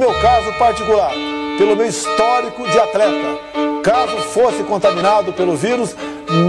No meu caso particular, pelo meu histórico de atleta, caso fosse contaminado pelo vírus,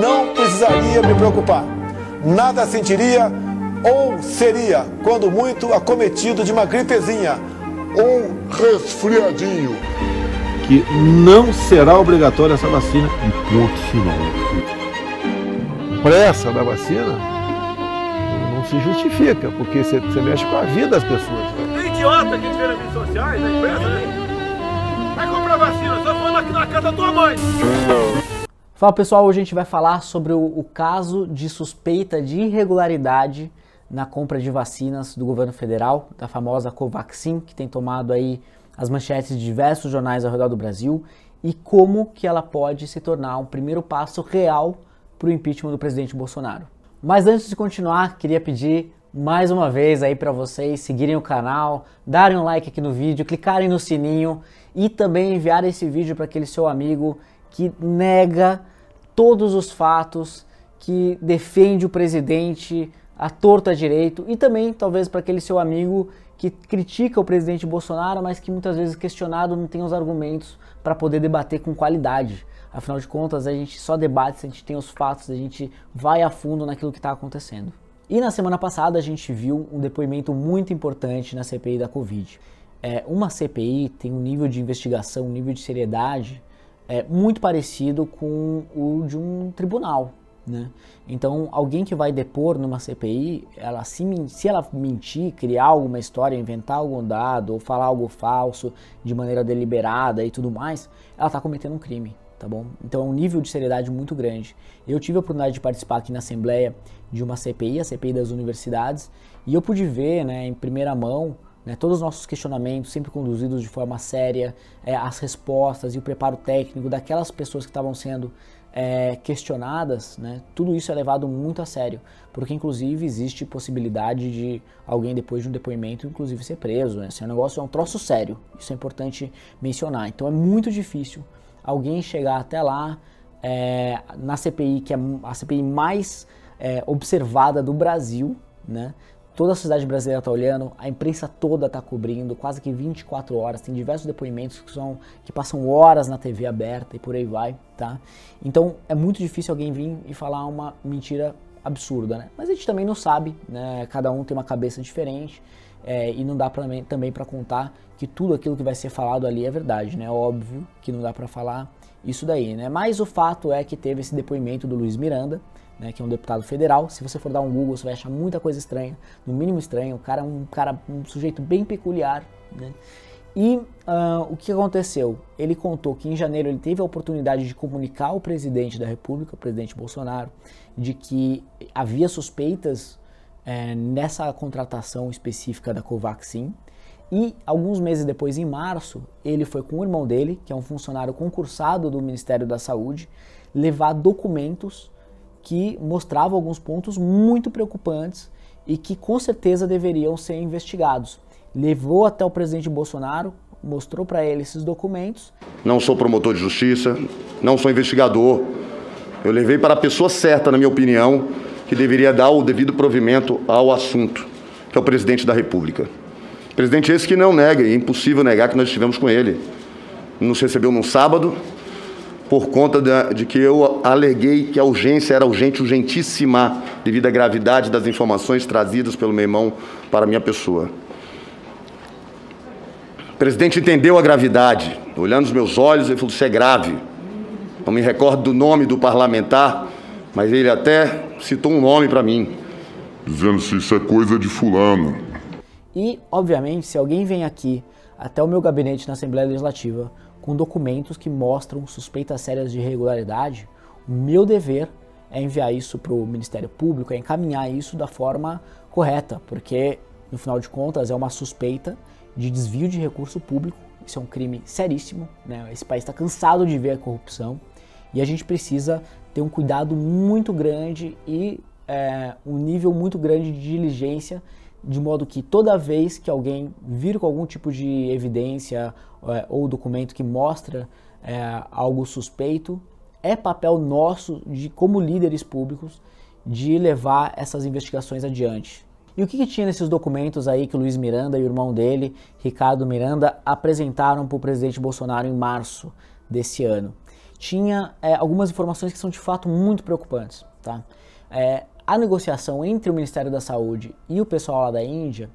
não precisaria me preocupar. Nada sentiria ou seria, quando muito, acometido de uma gripezinha ou resfriadinho. Que não será obrigatória essa vacina e ponto final. Pressa da vacina não se justifica, porque você mexe com a vida das pessoas. Tem idiota que a gente vê nas redes sociais, na empresa, né? Vai comprar vacina, só falando aqui na casa da tua mãe. Fala pessoal, hoje a gente vai falar sobre o caso de suspeita de irregularidade na compra de vacinas do governo federal, da famosa Covaxin, que tem tomado aí as manchetes de diversos jornais ao redor do Brasil, e como que ela pode se tornar um primeiro passo real para o impeachment do presidente Bolsonaro. Mas antes de continuar, queria pedir mais uma vez aí para vocês seguirem o canal, darem um like aqui no vídeo, clicarem no sininho e também enviarem esse vídeo para aquele seu amigo que nega todos os fatos, que defende o presidente à torta direito, e também talvez para aquele seu amigo que critica o presidente Bolsonaro, mas que muitas vezes questionado não tem os argumentos para poder debater com qualidade. Afinal de contas, a gente só debate se a gente tem os fatos, a gente vai a fundo naquilo que está acontecendo. E na semana passada a gente viu um depoimento muito importante na CPI da Covid. Uma CPI tem um nível de investigação, um nível de seriedade muito parecido com o de um tribunal, né? Então, alguém que vai depor numa CPI, se ela mentir, criar alguma história, inventar algum dado ou falar algo falso de maneira deliberada e tudo mais, ela está cometendo um crime, tá bom? Então é um nível de seriedade muito grande. Eu tive a oportunidade de participar aqui na Assembleia de uma CPI, a CPI das universidades, e eu pude ver, né, em primeira mão, né, todos os nossos questionamentos sempre conduzidos de forma séria, as respostas e o preparo técnico daquelas pessoas que estavam sendo questionadas, né, tudo isso é levado muito a sério, porque inclusive existe possibilidade de alguém depois de um depoimento inclusive ser preso, né? Esse negócio é um troço sério, isso é importante mencionar. Então é muito difícil alguém chegar até lá na CPI, que é a CPI mais observada do Brasil, né? Toda a sociedade brasileira está olhando, a imprensa toda está cobrindo, quase que 24 horas, tem diversos depoimentos que passam horas na TV aberta e por aí vai, tá? Então é muito difícil alguém vir e falar uma mentira absurda, né? Mas a gente também não sabe, né? Cada um tem uma cabeça diferente e não dá também para contar que tudo aquilo que vai ser falado ali é verdade, né? Óbvio que não dá para falar isso daí, né? Mas o fato é que teve esse depoimento do Luiz Miranda, né, que é um deputado federal. Se você for dar um Google, você vai achar muita coisa estranha, no mínimo estranho. O cara é um sujeito bem peculiar, né? E o que aconteceu? Ele contou que em janeiro ele teve a oportunidade de comunicar ao presidente da República, o presidente Bolsonaro, de que havia suspeitas nessa contratação específica da Covaxin. E alguns meses depois, em março, ele foi com o irmão dele, que é um funcionário concursado do Ministério da Saúde, levar documentos que mostravam alguns pontos muito preocupantes e que com certeza deveriam ser investigados. Levou até o presidente Bolsonaro, mostrou para ele esses documentos. Não sou promotor de justiça, não sou investigador. Eu levei para a pessoa certa, na minha opinião, que deveria dar o devido provimento ao assunto, que é o presidente da República. Presidente esse que não nega, é impossível negar que nós estivemos com ele. Nos recebeu num sábado, por conta de que eu aleguei que a urgência era urgentíssima, devido à gravidade das informações trazidas pelo meu irmão para a minha pessoa. O presidente entendeu a gravidade, olhando nos meus olhos, ele falou: isso é grave. Não me recordo do nome do parlamentar, mas ele até citou um nome para mim, dizendo se isso é coisa de fulano. E, obviamente, se alguém vem aqui até o meu gabinete na Assembleia Legislativa com documentos que mostram suspeitas sérias de irregularidade, o meu dever é enviar isso para o Ministério Público, é encaminhar isso da forma correta, porque, no final de contas, é uma suspeita de desvio de recurso público. Isso é um crime seríssimo, né? Esse país está cansado de ver a corrupção e a gente precisa ter um cuidado muito grande e um nível muito grande de diligência, de modo que toda vez que alguém vir com algum tipo de evidência ou documento que mostra algo suspeito, é papel nosso, como líderes públicos, de levar essas investigações adiante. E o que tinha nesses documentos aí que o Luiz Miranda e o irmão dele, Ricardo Miranda, apresentaram para o presidente Bolsonaro em março desse ano? Tinha algumas informações que são de fato muito preocupantes, tá? A negociação entre o Ministério da Saúde e o pessoal lá da Índia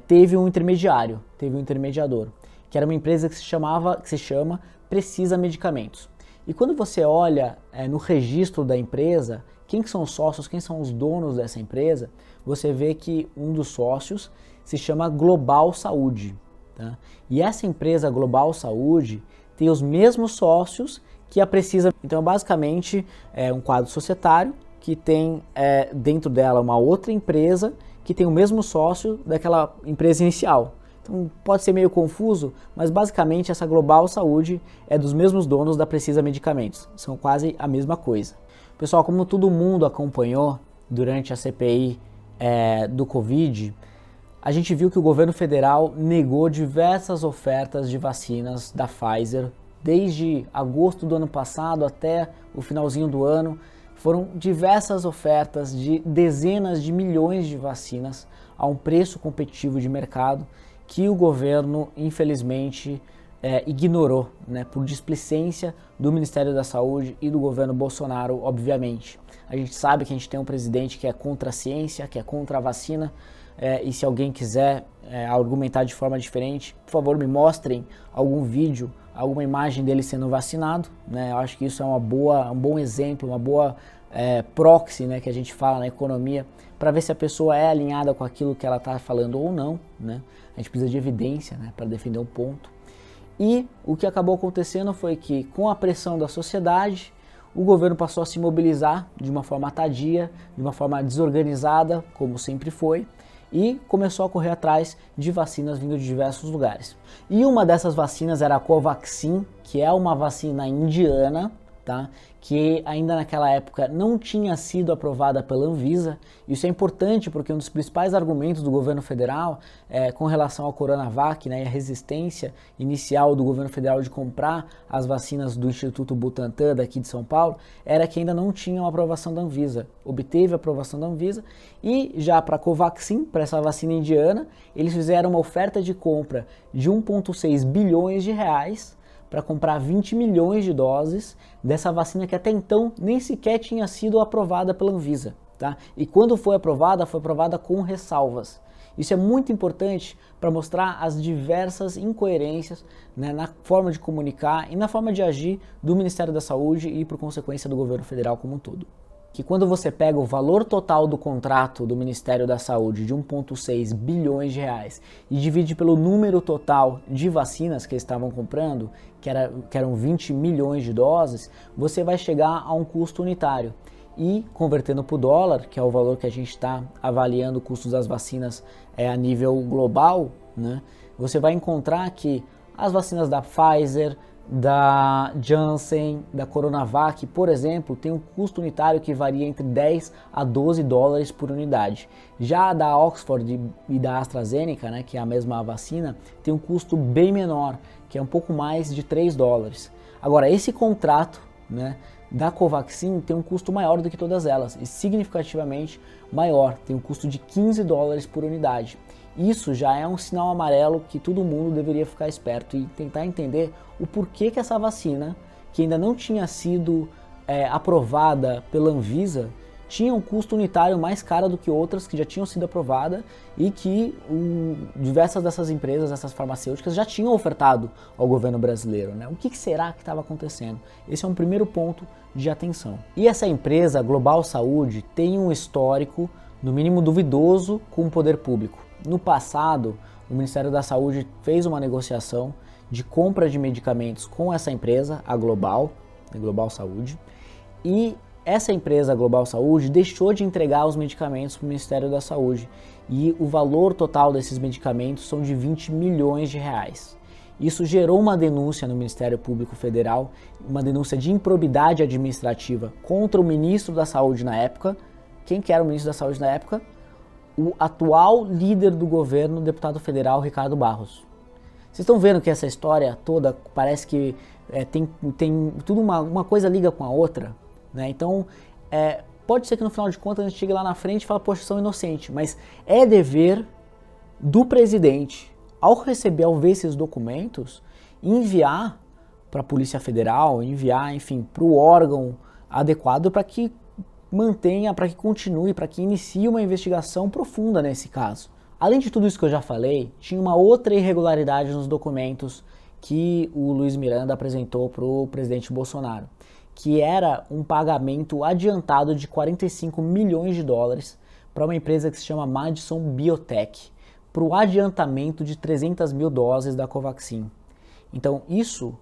teve um intermediário, teve um intermediador, que era uma empresa que se chama Precisa Medicamentos. E quando você olha no registro da empresa, quem que são os sócios, quem são os donos dessa empresa, você vê que um dos sócios se chama Global Saúde. Tá? E essa empresa Global Saúde tem os mesmos sócios que a Precisa. Então, basicamente, é um quadro societário que tem dentro dela uma outra empresa que tem o mesmo sócio daquela empresa inicial. Então, pode ser meio confuso, mas basicamente essa Global Saúde é dos mesmos donos da Precisa Medicamentos. São quase a mesma coisa. Pessoal, como todo mundo acompanhou durante a CPI do Covid, a gente viu que o governo federal negou diversas ofertas de vacinas da Pfizer. Desde agosto do ano passado até o finalzinho do ano, foram diversas ofertas de dezenas de milhões de vacinas a um preço competitivo de mercado que o governo, infelizmente, ignorou, né, por displicência do Ministério da Saúde e do governo Bolsonaro, obviamente. A gente sabe que a gente tem um presidente que é contra a ciência, que é contra a vacina, e se alguém quiser argumentar de forma diferente, por favor, me mostrem algum vídeo, alguma imagem dele sendo vacinado, né? Eu acho que isso é um bom exemplo, uma boa proxy, né, que a gente fala na economia, para ver se a pessoa é alinhada com aquilo que ela está falando ou não, né? A gente precisa de evidência, né, para defender um ponto. E o que acabou acontecendo foi que, com a pressão da sociedade, o governo passou a se mobilizar de uma forma tardia, de uma forma desorganizada, como sempre foi, e começou a correr atrás de vacinas vindo de diversos lugares. E uma dessas vacinas era a Covaxin, que é uma vacina indiana, tá? Que ainda naquela época não tinha sido aprovada pela Anvisa. Isso é importante porque um dos principais argumentos do governo federal com relação ao Coronavac, né, e a resistência inicial do governo federal de comprar as vacinas do Instituto Butantan daqui de São Paulo, era que ainda não tinha uma aprovação da Anvisa. Obteve a aprovação da Anvisa e já para a Covaxin, para essa vacina indiana, eles fizeram uma oferta de compra de 1,6 bilhões de reais para comprar 20 milhões de doses dessa vacina que até então nem sequer tinha sido aprovada pela Anvisa, tá? E quando foi aprovada com ressalvas. Isso é muito importante para mostrar as diversas incoerências, né, na forma de comunicar e na forma de agir do Ministério da Saúde e, por consequência, do governo federal como um todo. Que quando você pega o valor total do contrato do Ministério da Saúde de 1,6 bilhões de reais e divide pelo número total de vacinas que eles estavam comprando, que eram 20 milhões de doses, você vai chegar a um custo unitário. E convertendo para o dólar, que é o valor que a gente está avaliando o custo das vacinas a nível global, né, você vai encontrar que as vacinas da Pfizer, da Janssen, da Coronavac, por exemplo, tem um custo unitário que varia entre 10 a 12 dólares por unidade. Já a da Oxford e da AstraZeneca, né, que é a mesma vacina, tem um custo bem menor, que é um pouco mais de 3 dólares. Agora, esse contrato, né, da Covaxin tem um custo maior do que todas elas, e significativamente maior, tem um custo de 15 dólares por unidade. Isso já é um sinal amarelo que todo mundo deveria ficar esperto e tentar entender o porquê que essa vacina, que ainda não tinha sido aprovada pela Anvisa, tinha um custo unitário mais caro do que outras que já tinham sido aprovadas e que diversas dessas empresas, essas farmacêuticas, já tinham ofertado ao governo brasileiro, né? O que será que estava acontecendo? Esse é um primeiro ponto de atenção. E essa empresa, Global Saúde, tem um histórico, no mínimo duvidoso, com o poder público. No passado, o Ministério da Saúde fez uma negociação de compra de medicamentos com essa empresa, a Global Saúde, e essa empresa Global Saúde deixou de entregar os medicamentos para o Ministério da Saúde e o valor total desses medicamentos são de 20 milhões de reais. Isso gerou uma denúncia no Ministério Público Federal, uma denúncia de improbidade administrativa contra o ministro da Saúde na época. Quem que era o ministro da Saúde na época? O atual líder do governo, o deputado federal Ricardo Barros. Vocês estão vendo que essa história toda parece que tem tudo uma coisa liga com a outra, né? Então, pode ser que no final de contas a gente chegue lá na frente e fale, poxa, são inocentes, mas é dever do presidente, ao ver esses documentos, enviar para a Polícia Federal, enviar, enfim, para o órgão adequado para que mantenha, para que continue, para que inicie uma investigação profunda nesse caso. Além de tudo isso que eu já falei, tinha uma outra irregularidade nos documentos que o Luiz Miranda apresentou para o presidente Bolsonaro, que era um pagamento adiantado de 45 milhões de dólares para uma empresa que se chama Madison Biotech, para o adiantamento de 300 mil doses da Covaxin. Então isso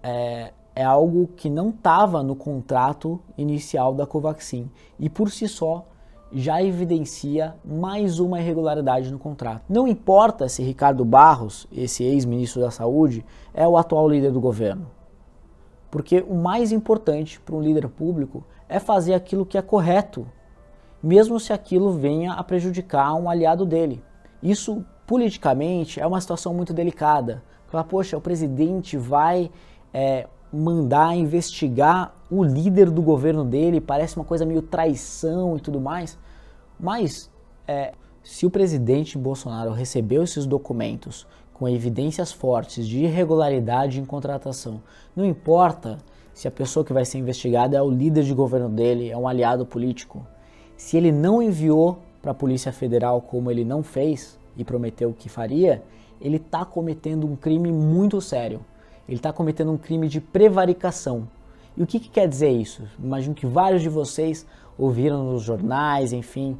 é algo que não estava no contrato inicial da Covaxin e por si só já evidencia mais uma irregularidade no contrato. Não importa se Ricardo Barros, esse ex-ministro da Saúde, é o atual líder do governo. Porque o mais importante para um líder público é fazer aquilo que é correto, mesmo se aquilo venha a prejudicar um aliado dele. Isso, politicamente, é uma situação muito delicada. Falar, poxa, o presidente vai mandar investigar o líder do governo dele, parece uma coisa meio traição e tudo mais, mas se o presidente Bolsonaro recebeu esses documentos com evidências fortes de irregularidade em contratação, não importa se a pessoa que vai ser investigada é o líder de governo dele, é um aliado político, se ele não enviou para a Polícia Federal como ele não fez e prometeu que faria, ele está cometendo um crime muito sério. Ele está cometendo um crime de prevaricação. E o que quer dizer isso? Imagino que vários de vocês ouviram nos jornais, enfim,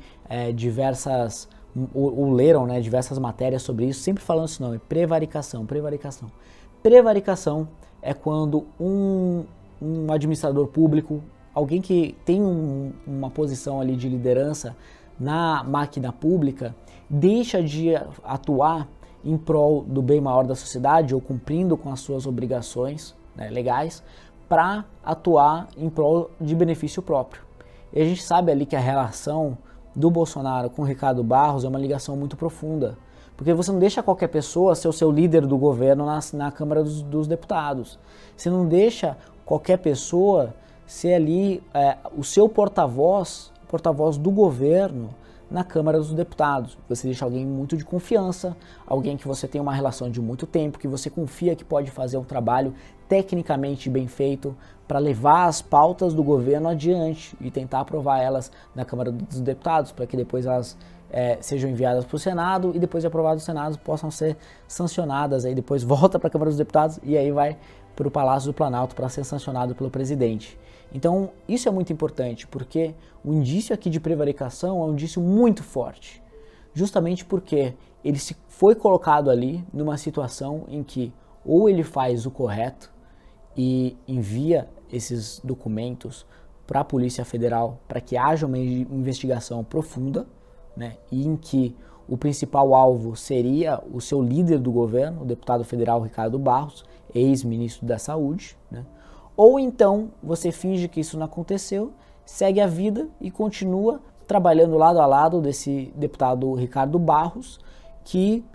ou leram, né, diversas matérias sobre isso, sempre falando esse nome, prevaricação, prevaricação. Prevaricação é quando um administrador público, alguém que tem uma posição ali de liderança na máquina pública, deixa de atuar em prol do bem maior da sociedade ou cumprindo com as suas obrigações, né, legais, para atuar em prol de benefício próprio. E a gente sabe ali que a relação do Bolsonaro com o Ricardo Barros é uma ligação muito profunda, porque você não deixa qualquer pessoa ser o seu líder do governo na Câmara dos Deputados. Você não deixa qualquer pessoa ser ali o seu porta-voz do governo na Câmara dos Deputados. Você deixa alguém muito de confiança, alguém que você tem uma relação de muito tempo, que você confia que pode fazer um trabalho tecnicamente bem feito para levar as pautas do governo adiante e tentar aprovar elas na Câmara dos Deputados, para que depois elas sejam enviadas para o Senado e depois de aprovadas no Senado possam ser sancionadas, aí depois volta para a Câmara dos Deputados e aí vai para o Palácio do Planalto para ser sancionado pelo presidente. Então isso é muito importante, porque o indício aqui de prevaricação é um indício muito forte, justamente porque ele foi colocado ali numa situação em que ou ele faz o correto e envia esses documentos para a Polícia Federal para que haja uma investigação profunda, né, e em que o principal alvo seria o seu líder do governo, o deputado federal Ricardo Barros, ex-ministro da Saúde, né? Ou então você finge que isso não aconteceu, segue a vida e continua trabalhando lado a lado desse deputado Ricardo Barros, que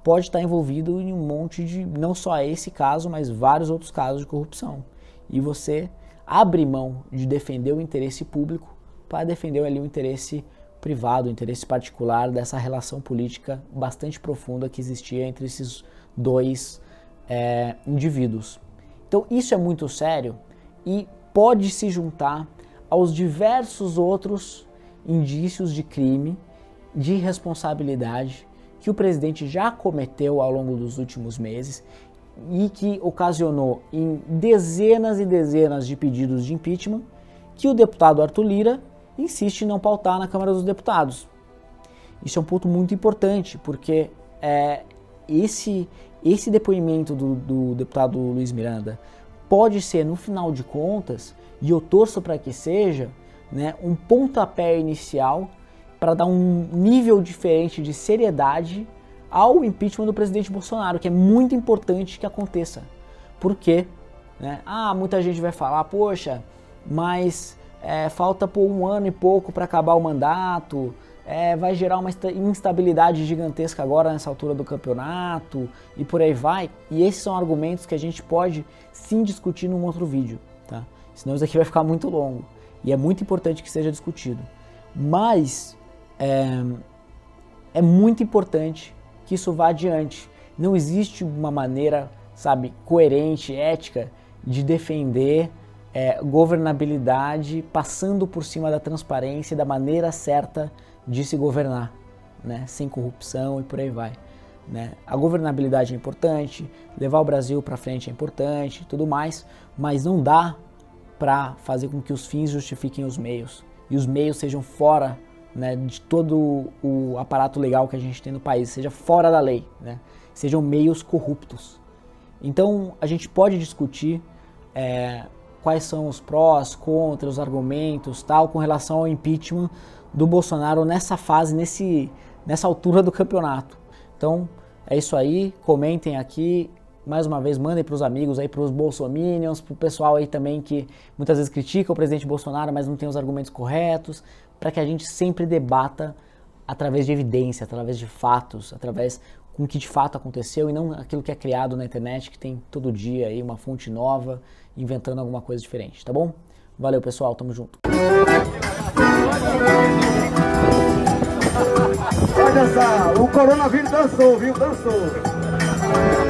pode estar envolvido em um monte de, não só esse caso, mas vários outros casos de corrupção. E você abre mão de defender o interesse público para defender ali o interesse privado, o interesse particular dessa relação política bastante profunda que existia entre esses dois indivíduos. Então isso é muito sério e pode se juntar aos diversos outros indícios de crime, de responsabilidade que o presidente já cometeu ao longo dos últimos meses e que ocasionou em dezenas e dezenas de pedidos de impeachment que o deputado Arthur Lira insiste em não pautar na Câmara dos Deputados. Isso é um ponto muito importante, porque esse depoimento do deputado Luiz Miranda pode ser, no final de contas, e eu torço para que seja, né, um pontapé inicial para dar um nível diferente de seriedade ao impeachment do presidente Bolsonaro, que é muito importante que aconteça. Por quê? Né? Muita gente vai falar, poxa, mas falta por 1 ano e pouco para acabar o mandato, vai gerar uma instabilidade gigantesca agora nessa altura do campeonato e por aí vai. E esses são argumentos que a gente pode sim discutir num outro vídeo, tá? Senão isso aqui vai ficar muito longo. e é muito importante que seja discutido. Mas é muito importante que isso vá adiante. Não existe uma maneira, sabe, coerente, ética, de defender governabilidade passando por cima da transparência e da maneira certa de se governar, né? Sem corrupção e por aí vai. Né? A governabilidade é importante, levar o Brasil para frente é importante, tudo mais, mas não dá para fazer com que os fins justifiquem os meios e os meios sejam fora, né, de todo o aparato legal que a gente tem no país, seja fora da lei, né? Sejam meios corruptos. Então a gente pode discutir quais são os prós, contras, os argumentos, tal, com relação ao impeachment do Bolsonaro nessa fase, nessa altura do campeonato. Então é isso aí, comentem aqui, mais uma vez mandem para os amigos aí, para os bolsominions, para o pessoal aí também que muitas vezes critica o presidente Bolsonaro, mas não tem os argumentos corretos, para que a gente sempre debata através de evidência, através de fatos, através com o que de fato aconteceu e não aquilo que é criado na internet, que tem todo dia aí uma fonte nova, inventando alguma coisa diferente, tá bom? Valeu, pessoal, tamo junto. Olha só, o coronavírus dançou, viu? Dançou.